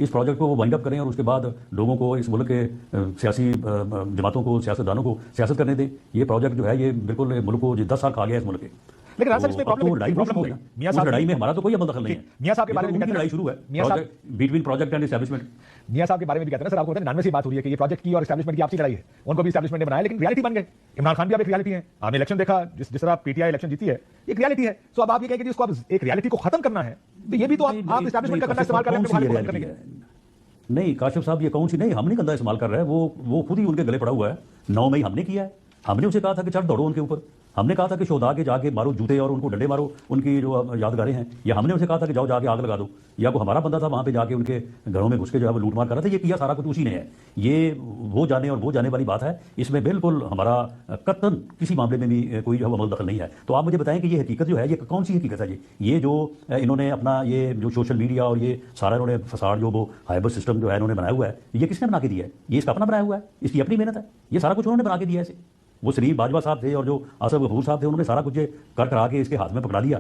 इस प्रोजेक्ट को wind up करें और उसके बाद लोगों को, इस मुल्क के सियासी जमातों को, सियासतदानों को सियासत करने दें। ये प्रोजेक्ट जो है ये बिल्कुल मुल्क को 10 साल खा गया है इस मुल्क के। लेकिन राज साहब इसमें प्रॉब्लम हो गई। मियां साहब लड़ाई में हमारा तो कोई अमल दखल नहीं है। मियां साहब के बारे में भी लड़ाई शुरू है बिटवीन प्रोजेक्ट एंड एस्टैब्लिशमेंट। मियां साहब के बारे में भी कहते हैं ना सर, आपको 99 से बात हो रही है कि ये प्रोजेक्ट की और एस्टैब्लिशमेंट की आपसी लड़ाई है। उनको भी एस्टैब्लिशमेंट ने बनाया, लेकिन रियलिटी बन गए। इमरान खान भी अब एक रियलिटी है। आपने इलेक्शन देखा, जिस तरह पीटीआई इलेक्शन जीती है, एक रियलिटी है। तो अब आप ये कहेंगे कि इसको अब एक रियलिटी को खत्म करना है, तो ये भी तो आप एस्टैब्लिशमेंट का गंदा इस्तेमाल कर रहे हैं। नहीं काशिफ साहब, ये कौन सी, नहीं हम नहीं गंदा इस्तेमाल कर रहे हैं, वो खुद ही उनके गले पड़ा हुआ है। 9 मई हमने किया है। हमने उसे कहा था कि चढ़ दौड़ो उनके ऊपर। हमने कहा था कि शोधा के जाके मारो जूते और उनको डंडे मारो, उनकी जो यादगारें हैं। या हमने उसे कहा था कि जाओ जाके आग लगा दो। या कोई हमारा बंदा था वहां पे जाके उनके घरों में घुस के जो है वो लूटमार कर रहा था। ये किया सारा कुछ उसी ने है। ये वो जाने और वो जाने वाली बात है। इसमें बिल्कुल हमारा कतन किसी मामले में भी कोई जो है वो अमल दखल नहीं है। तो आप मुझे बताएं कि ये हकीकत जो है ये कौन सी हकीकत है? ये जो इन्होंने अपना ये जो सोशल मीडिया और ये सारा इन्होंने फसाड जो वो हाइबर सिस्टम जो है इन्होंने बनाया हुआ है, ये किसने बना के दिया है? ये इसका अपना बनाया हुआ है, इसकी अपनी मेहनत है। ये सारा कुछ उन्होंने बना के दिया है। वो शरीफ बाजवा साहब थे और जो आसफ गफूर साहब थे, उन्होंने सारा कुछ कर करा के इसके हाथ में पकड़ा दिया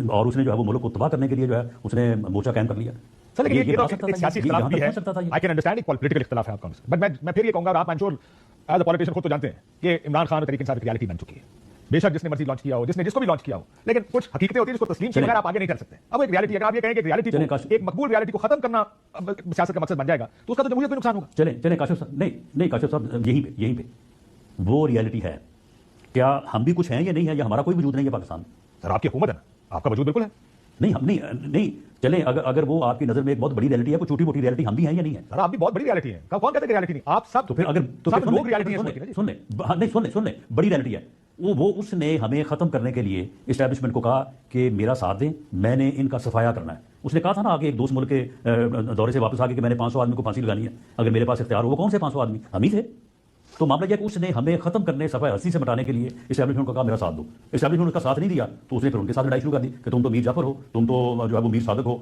और उसने जो है वो मुल्क को तबाह करने के लिए जो है उसने मोर्चा कायम कर लिया। सर लेकिन ये तो एक सियासी इख्तिलाफ भी है। आई कैन अंडरस्टैंड एक पॉलिटिकल इख्तिलाफ है आपका, बट मैं फिर ये कहूंगा, आप I am sure as a politician खुद तो जानते हैं कि इमरान खान और तहरीक इंसाफ की रियलिटी बन चुकी है। बेशक जिसने मर्जी लॉन्च किया हो, जिसको भी लॉन्च किया हो, लेकिन कुछ हकीकतें होती है जिसको तस्लीम किए बगैर आप आगे नहीं कर सकते। अब एक रियलिटी, अगर आप ये कहें कि रियलिटी को, एक मकबूल रियलिटी को खत्म करना सियासत का मकसद बन जाएगा, तो उसका तो जमहूरियत को नुकसान होगा। चले काशिफ साहब, नहीं काशिफ साहब, यहीं पे वो रियलिटी है। क्या हम भी कुछ हैं या नहीं है, या हमारा कोई वजूद नहीं है पाकिस्तान? सर आपकी हुकूमत है ना, आपका वजूद बिल्कुल है। नहीं हम नहीं चले, अगर वो आपकी नजर में एक बहुत बड़ी रियलिटी है, कोई छोटी मोटी रियलिटी हम भी हैं या नहीं है? सर आप भी बहुत बड़ी रियलिटी है। कौन कहते हैं रियलिटी नहीं? आप सब तो फिर अगर तो सब लोग रियलिटी है। सुन ले बड़ी रियलिटी है वो उसने हमें खत्म करने के लिए एस्टैब्लिशमेंट को कहा कि मेरा साथ दें, मैंने इनका सफाया करना है। उसने कहा था ना आगे एक दोस्त मुल्क के दौरे से वापस आके कि मैंने 500 आदमी को फांसी लगानी है, अगर मेरे पास इख्तियार हो। वो कौन से 500 आदमी? हम ही थे। तो मामला यह कि उसने हमें खत्म करने, सफाई हस्ती से मिटाने के लिए एस्टैब्लिशमेंट को कहा मेरा साथ दो। एस्टैब्लिशमेंट का साथ नहीं दिया तो उसने फिर उनके साथ लड़ाई शुरू कर दी कि तुम तो मीर जाफर हो, तुम तो जो है वो मीर सादक हो।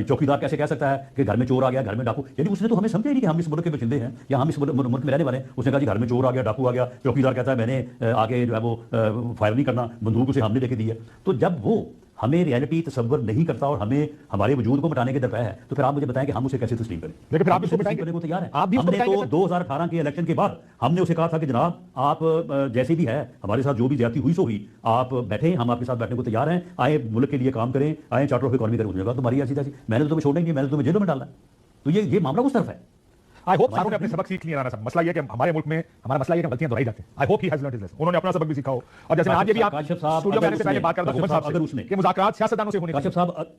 चौकीदार कैसे कह सकता है कि घर में चोर आ गया, घर में डाकू? यानी उसने तो हमें समझा ही नहीं कि हम इस मुल्क के बशिंदे हैं या हम इस मुल्क में रहने वाले हैं। उसने कहा जी घर में चोर आ गया, डाकू आ गया, चौकीदार कहता है मैंने आगे जो है वो फायर नहीं करना, बंदूक उसे हमने लेके दी है। तो जब वो हमें रियलिटी तस्वर नहीं करता और हमें हमारे वजूद को मिटाने के दरपे है, तो फिर आप मुझे बताएं कि हम उसे कैसे तस्लीम करें? लेकिन फिर आप इसको बताएंगे करने को तैयार है। आप भी हमने तो 2018 के इलेक्शन के बाद हमने उसे कहा था कि जनाब आप जैसे भी है हमारे साथ जो भी ज्यादती हुई सो हुई, आप बैठे, हम आपके साथ बैठने को तैयार हैं, आए मुल्क के लिए काम करें, आए चार्टर ऑफ इकोनॉमी करें। उसने तुम्हारी ऐसी तैसी, मैंने तो तुम्हें छोड़ना ही नहीं, मैंने तो तुम्हें जेलों में डालना है। तो ये मामला उस तरफ है। आई होप सारों ने अपने सबक सीख लिया। राना साहब, मसला ये कि हमारे मुल्क में हमारा मसला ये कि गलतियां दोहराई जाती हैं। I hope he has learned his lesson. उन्होंने अपना सबक भी सीखा हो। और जैसे आज ये भी आप स्टूडियो में आने से पहले बात कर रहे थे हुकूमत साहब अगर उसने कि मुज़ाकरात सियासतदानों से होने, काशिफ साहब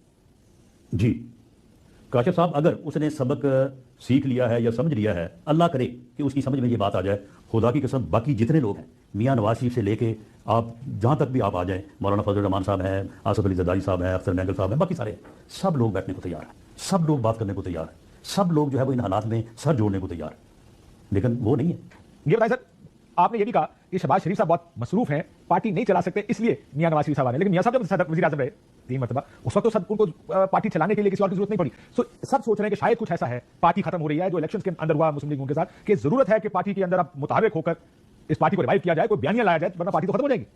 जी, काशिफ साहब अगर उसने सबक सीख लिया है या समझ लिया है, अल्लाह करे कि उसकी समझ में ये बात आ जाए। खुदा की कसम बाकी जितने लोग हैं, मियां नवाज शरीफ से लेके आप जहां तक भी आप आ जाएं, मौलाना फजल रहमान साहब हैं, आसफ अली जरदारी साहब हैं, अफसर मैंगल साहब हैं, बाकी सारे सब लोग बैठने को तैयार हैं, सब लोग बात करने को तैयार हैं, सब लोग जो है वो इन हालात में सर जोड़ने को तैयार है, लेकिन वो नहीं है। ये बताइए सर, आपने ये भी कहा कि शहबाज शरीफ साहब बहुत मसरूफ हैं, पार्टी नहीं चला सकते, इसलिए मियां नवाज शरीफ साहब आए। लेकिन मियां साहब जब वज़ीर आज़म रहे 3 मरतबा, उस वक्त तो सब उनको पार्टी चलाने के लिए किसी और की जरूरत नहीं पड़ी। सो सब सोच रहे हैं कि शायद कुछ ऐसा है, पार्टी खत्म हो रही है जो इलेक्शंस के अंदर हुआ मुस्लिम लीग के साथ, कि जरूरत है कि पार्टी के अंदर अब मुताबिक होकर इस पार्टी को रिवाइव किया जाए, कोई बयानिया लाया जाए, वरना पार्टी तो खत्म हो जाएगी।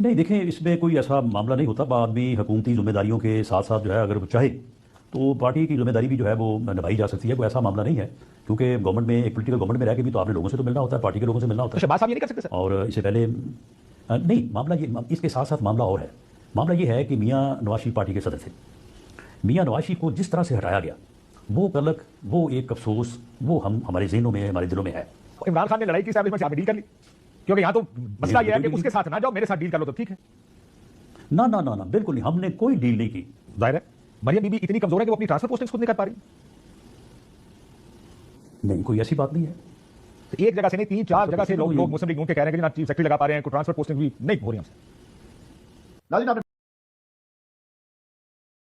नहीं देखें, इसमें कोई ऐसा मामला नहीं होता। आदमी हुकूमती जिम्मेदारियों के साथ साथ जो है अगर वो चाहे तो पार्टी की जिम्मेदारी भी जो है वो निभाई जा सकती है। कोई ऐसा मामला नहीं है, क्योंकि गवर्नमेंट में, एक पोलिटिकल गवर्नमेंट में रह के भी तो आपने लोगों से तो मिलना होता है, पार्टी के लोगों से मिलना होता है। शहबाज साहब ये नहीं कर सकते सर? और इससे पहले नहीं, मामला ये, इसके साथ साथ मामला और है। मामला ये है कि मियां नवाज शरीफ पार्टी के सदर थे। मियां नवाज शरीफ को जिस तरह से हटाया गया, वो कलक, वो एक अफसोस, वो हमारे जहनों में, हमारे दिलों में है। इमरान खान ने लड़ाई की एस्टैब्लिशमेंट से आपने डील कर ली, क्योंकि यहाँ तो मसला यह है कि उसके साथ ना जाओ, मेरे साथ डील कर लो तो ठीक है। ना ना ना ना, बिल्कुल नहीं, हमने कोई डील नहीं की। जाहिर है मरियम बीबी इतनी कमजोर है कि वो अपनी ट्रांसफर पोस्टिंग खुद नहीं कर पा रही। नहीं, कोई ऐसी बात नहीं है। तो एक जगह से नहीं, 3-4 जगह से लोग मुस्लिम लीग के कह रहे हैं कि ना चीफ सेक्रेटरी लगा पा रहे हैं, कोई ट्रांसफर पोस्टिंग भी नहीं हो रही हमसे।